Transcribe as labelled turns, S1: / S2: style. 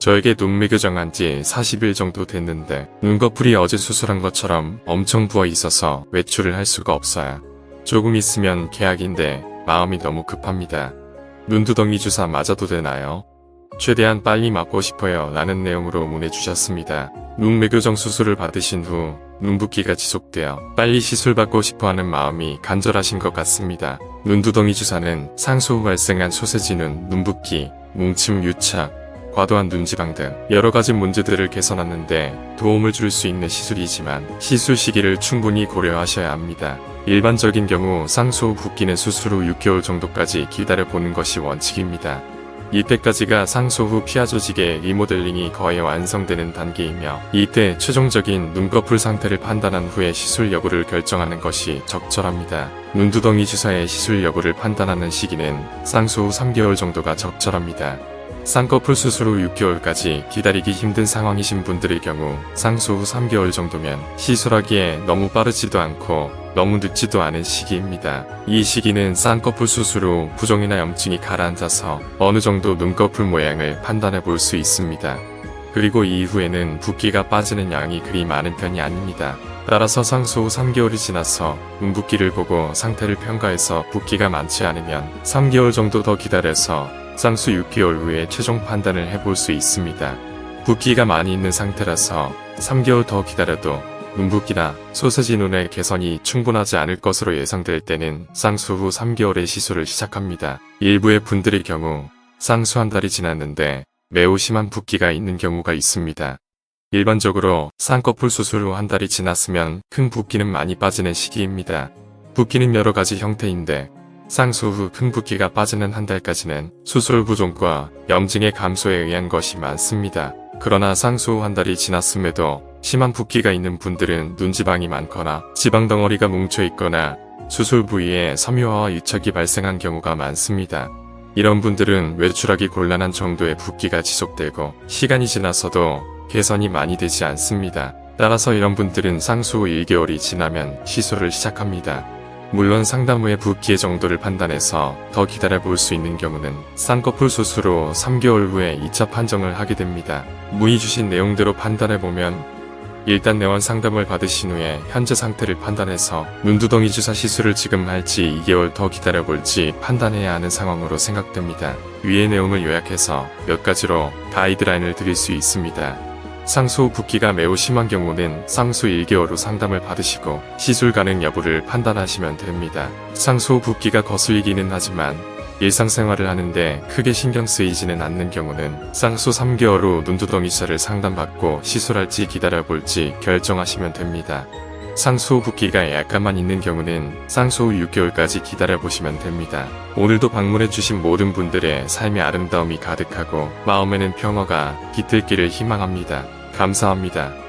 S1: 저에게 눈매 교정한 지 40일 정도 됐는데 눈꺼풀이 어제 수술한 것처럼 엄청 부어 있어서 외출을 할 수가 없어요. 조금 있으면 계약인데 마음이 너무 급합니다. 눈두덩이 주사 맞아도 되나요? 최대한 빨리 맞고 싶어요 라는 내용으로 문의 주셨습니다. 눈매 교정 수술을 받으신 후 눈붓기가 지속되어 빨리 시술받고 싶어하는 마음이 간절하신 것 같습니다. 눈두덩이 주사는 상수 후 발생한 소세지눈, 눈붓기, 뭉침, 유착, 과도한 눈지방 등 여러가지 문제들을 개선하는데 도움을 줄 수 있는 시술이지만 시술 시기를 충분히 고려하셔야 합니다. 일반적인 경우 상수 후 붓기는 수술 후 6개월 정도까지 기다려보는 것이 원칙입니다. 이때까지가 상수 후 피하 조직의 리모델링이 거의 완성되는 단계이며 이때 최종적인 눈꺼풀 상태를 판단한 후에 시술 여부를 결정하는 것이 적절합니다. 눈두덩이 주사의 시술 여부를 판단하는 시기는 상수 후 3개월 정도가 적절합니다. 쌍꺼풀 수술 후 6개월까지 기다리기 힘든 상황이신 분들의 경우 상수 후 3개월 정도면 시술하기에 너무 빠르지도 않고 너무 늦지도 않은 시기입니다. 이 시기는 쌍꺼풀 수술 후 부종이나 염증이 가라앉아서 어느 정도 눈꺼풀 모양을 판단해 볼 수 있습니다. 그리고 이후에는 붓기가 빠지는 양이 그리 많은 편이 아닙니다. 따라서 상수 후 3개월이 지나서 눈붓기를 보고 상태를 평가해서 붓기가 많지 않으면 3개월 정도 더 기다려서 상수 6개월 후에 최종 판단을 해볼 수 있습니다. 붓기가 많이 있는 상태라서 3개월 더 기다려도 눈붓기나 소세지 눈의 개선이 충분하지 않을 것으로 예상될 때는 상수 후 3개월의 시술을 시작합니다. 일부의 분들의 경우 상수 한 달이 지났는데 매우 심한 붓기가 있는 경우가 있습니다. 일반적으로 쌍꺼풀 수술 후 한 달이 지났으면 큰 붓기는 많이 빠지는 시기입니다. 붓기는 여러 가지 형태인데 상수 후 큰 붓기가 빠지는 한 달까지는 수술 부종과 염증의 감소에 의한 것이 많습니다. 그러나 상수 후 한 달이 지났음에도 심한 붓기가 있는 분들은 눈지방이 많거나 지방덩어리가 뭉쳐있거나 수술 부위에 섬유화와 유착이 발생한 경우가 많습니다. 이런 분들은 외출하기 곤란한 정도의 붓기가 지속되고 시간이 지나서도 개선이 많이 되지 않습니다. 따라서 이런 분들은 상수 후 1개월이 지나면 시술을 시작합니다. 물론 상담 후에 붓기의 정도를 판단해서 더 기다려볼 수 있는 경우는 쌍꺼풀 수술 후 3개월 후에 2차 판정을 하게 됩니다. 문의 주신 내용대로 판단해보면 일단 내원 상담을 받으신 후에 현재 상태를 판단해서 눈두덩이 주사 시술을 지금 할지 2개월 더 기다려볼지 판단해야 하는 상황으로 생각됩니다. 위의 내용을 요약해서 몇 가지로 가이드라인을 드릴 수 있습니다. 상수 후 붓기가 매우 심한 경우는 상수 1개월 후 상담을 받으시고 시술 가능 여부를 판단하시면 됩니다. 상수 후 붓기가 거슬리기는 하지만 일상생활을 하는데 크게 신경 쓰이지는 않는 경우는 상수 3개월 후 눈두덩이 주사를 상담받고 시술할지 기다려볼지 결정하시면 됩니다. 상수 후 붓기가 약간만 있는 경우는 상수 후 6개월까지 기다려보시면 됩니다. 오늘도 방문해주신 모든 분들의 삶의 아름다움이 가득하고 마음에는 평화가 깃들기를 희망합니다. 감사합니다.